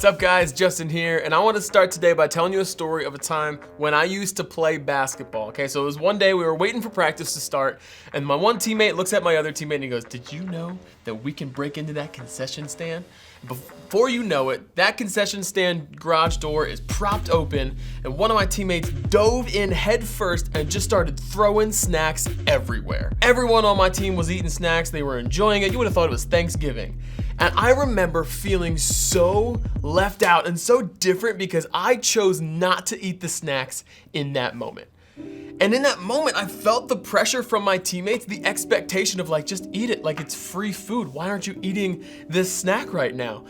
up guys, Justin here, and I want to start today by telling you a story of a time when I used to play basketball. Okay, so it was one day we were waiting for practice to start, and my one teammate looks at my other teammate and he goes, "Did you know that we can break into that concession stand?" Before you know it, that concession stand garage door is propped open, and one of my teammates dove in head first and just started throwing snacks everywhere. Everyone on my team was eating snacks, they were enjoying it. You would have thought it was Thanksgiving. And I remember feeling so left out and so different because I chose not to eat the snacks in that moment. And in that moment, I felt the pressure from my teammates, the expectation of like, just eat it, like it's free food. Why aren't you eating this snack right now?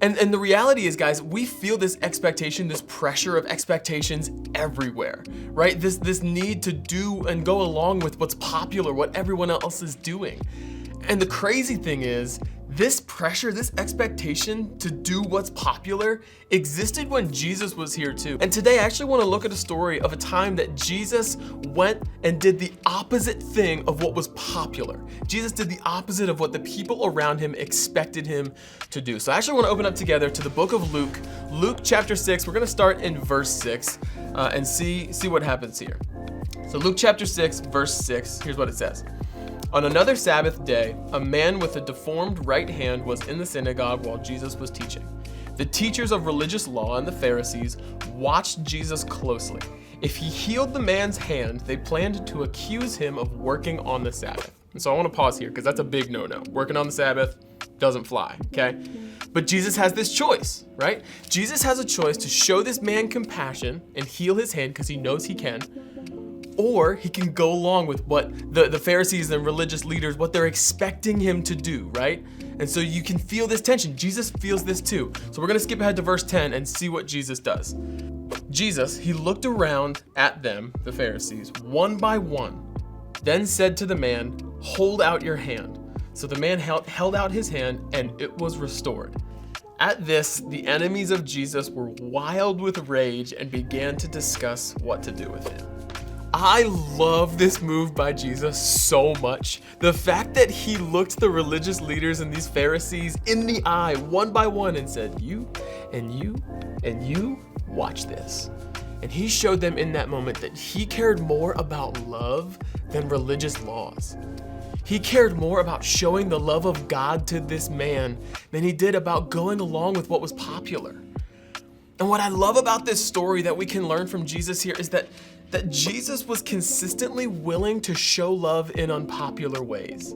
And the reality is, guys, we feel this expectation, this pressure of expectations everywhere, right? This need to do and go along with what's popular, what everyone else is doing. And the crazy thing is, this pressure, this expectation to do what's popular existed when Jesus was here too. And today I actually want to look at a story of a time that Jesus went and did the opposite thing of what was popular. Jesus did the opposite of what the people around him expected him to do. So I actually want to open up together to the book of Luke, Luke chapter 6. We're going to start in verse 6 and see what happens here. So Luke chapter 6, verse 6, here's what it says. On another Sabbath day, a man with a deformed right hand was in the synagogue while Jesus was teaching. The teachers of religious law and the Pharisees watched Jesus closely. If he healed the man's hand, they planned to accuse him of working on the Sabbath. And so I want to pause here because that's a big no-no. Working on the Sabbath doesn't fly, okay? But Jesus has this choice, right? Jesus has a choice to show this man compassion and heal his hand because he knows he can, or he can go along with what the Pharisees and religious leaders, what they're expecting him to do, right? And so you can feel this tension. Jesus feels this too. So we're gonna skip ahead to verse 10 and see what Jesus does. Jesus, he looked around at them, the Pharisees, one by one, then said to the man, "Hold out your hand." So the man held out his hand and it was restored. At this, the enemies of Jesus were wild with rage and began to discuss what to do with him. I love this move by Jesus so much. The fact that he looked the religious leaders and these Pharisees in the eye one by one and said, "You and you and you, watch this." And he showed them in that moment that he cared more about love than religious laws. He cared more about showing the love of God to this man than he did about going along with what was popular. And what I love about this story that we can learn from Jesus here is that Jesus was consistently willing to show love in unpopular ways.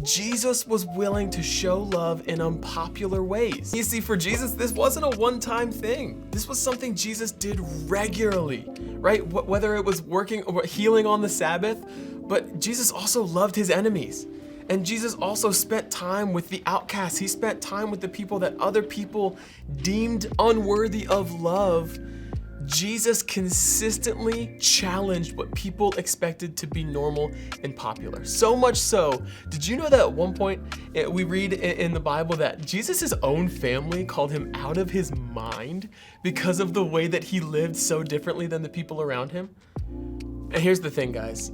Jesus was willing to show love in unpopular ways. You see, for Jesus, this wasn't a one-time thing. This was something Jesus did regularly, right? Whether it was working or healing on the Sabbath, but Jesus also loved his enemies. And Jesus also spent time with the outcasts. He spent time with the people that other people deemed unworthy of love. Jesus consistently challenged what people expected to be normal and popular. So much so, did you know that at one point we read in the Bible that Jesus' own family called him out of his mind because of the way that he lived so differently than the people around him? And here's the thing, guys.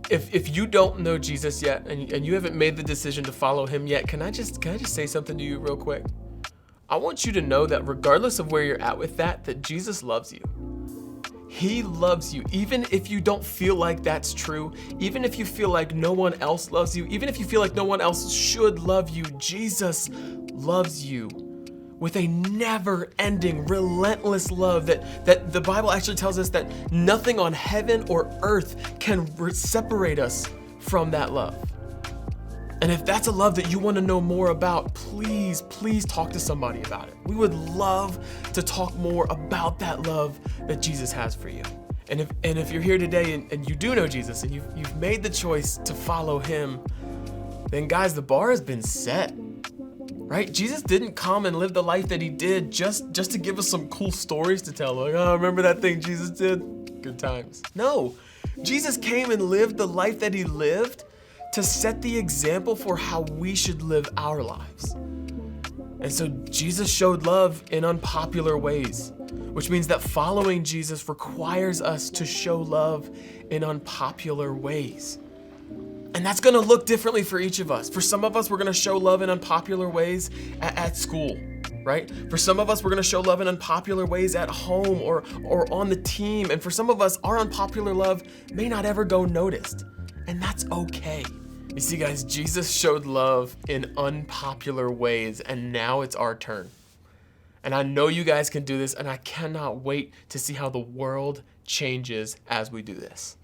If you don't know Jesus yet and you haven't made the decision to follow him yet, can I just say something to you real quick? I want you to know that regardless of where you're at with that Jesus loves you. He loves you, even if you don't feel like that's true, even if you feel like no one else loves you, even if you feel like no one else should love you, Jesus loves you with a never-ending, relentless love that the Bible actually tells us that nothing on heaven or earth can separate us from that love. And if that's a love that you want to know more about, please talk to somebody about it. We would love to talk more about that love that Jesus has for you. And if you're here today and you do know Jesus and you've made the choice to follow him, then guys, the bar has been set, right? Jesus didn't come and live the life that he did just to give us some cool stories to tell. Like, oh, remember that thing Jesus did? Good times. No, Jesus came and lived the life that he lived to set the example for how we should live our lives. And so Jesus showed love in unpopular ways, which means that following Jesus requires us to show love in unpopular ways. And that's gonna look differently for each of us. For some of us, we're gonna show love in unpopular ways at school, right? For some of us, we're gonna show love in unpopular ways at home or on the team. And for some of us, our unpopular love may not ever go noticed. And that's okay. You see, guys, Jesus showed love in unpopular ways, and now it's our turn. And I know you guys can do this, and I cannot wait to see how the world changes as we do this.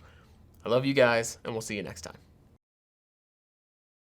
I love you guys, and we'll see you next time.